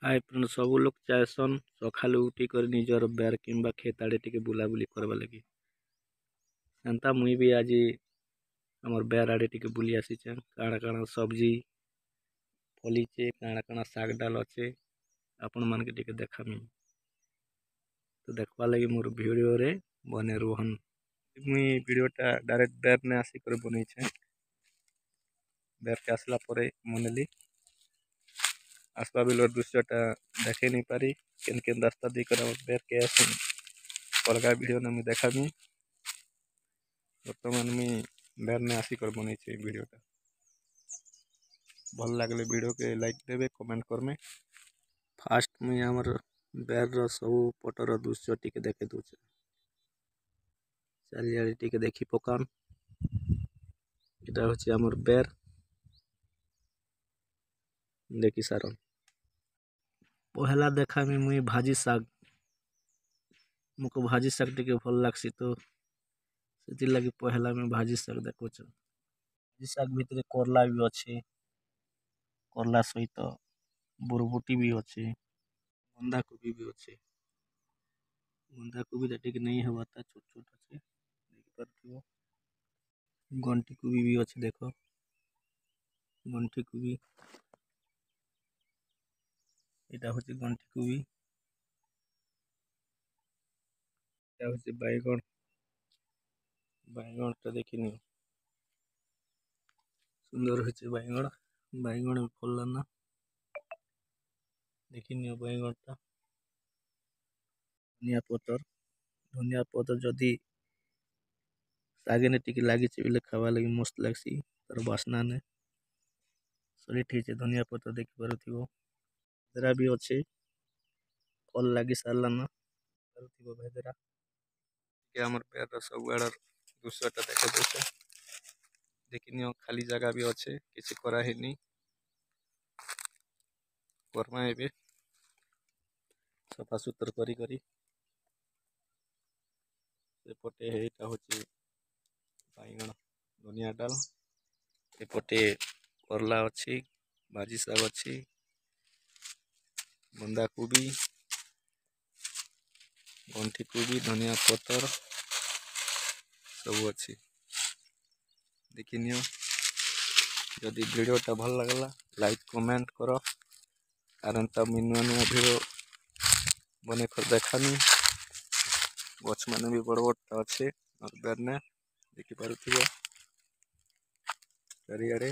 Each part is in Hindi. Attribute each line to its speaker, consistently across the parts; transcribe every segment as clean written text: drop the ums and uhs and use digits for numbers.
Speaker 1: हाय फ्रेंड सब लोग चाहसन सकालू उठी कर निजर बेर किंबा खेत आड़े टिके बुलाबुली करवा लगी सेंता मुई भी आज हमर बेर आड़े टिके बुली आसीचे काଣା काଣା सब्जी फलीचे काଣା काଣା साग डाल अच्छे आपण मान के टिके देखामी तो देखवा लगी मोर वीडियो रे बने रोहन मुई वीडियोटा डायरेक्ट बेर ने आसी कर बनै छे बेर के आसला परे मनली आसवा बिलर दृश्यटा देखे नहीं पारी केन केन रास्ता देकर बेर के आसन अलगा वीडियो ने मुझे देखामी बर्तमान मुई बेर ने आसिकर बनै छे वीडियोटा भल लागले वीडियो के लाइक देवे कमेंट करमे फास्ट मुई हमर बेर रो सब पटर दृश्य टिके देखे दूचे चारियाडे टिके देखी पकान एटा होचे हमर बेर देखी सारन पहला देखा में मुई भाजी साग मुको भाजी साग टिके भल लागसी तो सेति लगी पहला में भाजी साग देखो भाजी साग भितर करला भी अच्छे करला सहित बुरबुटी भी अच्छे बंधा कोबी भी अच्छे बंधा कोबी टिके नहीं हवाता छोट छोट अच्छे देख पारथिबो गंठी कोबी भी अच्छे देखो गंठी कोबी एटा होचे गंठी कोबी एटा होचे बैगन बैगनटा देखिनी सुंदर होचे बैगन बैगन भी फलना देखिनी बैगनटा धनिया पतर जदि सागे टिके लगी बेले खावा लगी मस्त लगसी तर बासना ने सही ठीक है धनिया पतर देखि पारुथिबो भेदरा भी अच्छे फल लगी सारलाना पारुथिबो भेदरा के हमर पेर सब आड़ दृश्यटा देखे देते देखिनियो खाली जगह भी अच्छे किसी करा ही नहीं करमा एबे सफा सुतर करी करी एपटे एटा होची बैगन धनिया डाल एपटे करला अच्छी भाजी साग अच्छी बंधा कोबी गंठी कोबी धनिया पतर सब अच्छी देखिनियो जदि वीडियोटा भल लगला लाइक कमेंट करो कारण तब नुआ नुआ वीडियो बने कर देखानी गछ माने भी बड़ बड़ अच्छे और बेर ने देखि पारुथिबो चारियाडे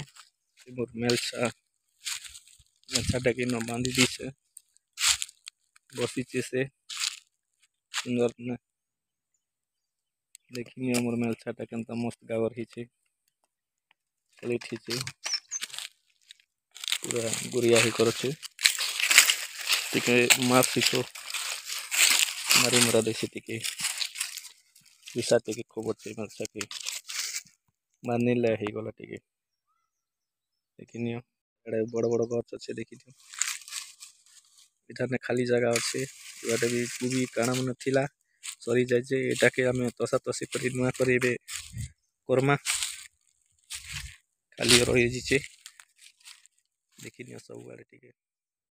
Speaker 1: मोर मेलछा टाके न बांधी दीछे बसीचे से सुंदर ने देखिए मोर मेलछाटा केनता मस्त गावर हिचे चली ठीचे पूरा गुरिया ही करछे टिके मार सिखो मारी मरा देसी टिके विसा टिके खूब अच्छे मेलछा के मारने ले ही गला टिके देखिनियो एडे बड़ बड़ गछ अच्छे देखिनियो इठाने खाली जगह अच्छे इबाटे भी कोबी काଣା मन थिला सरी जाइजे एटाके हमें तसा तसी करी नुआ करी बे करमा खाली रही जिचे देखिनियो सब आड़े टिके।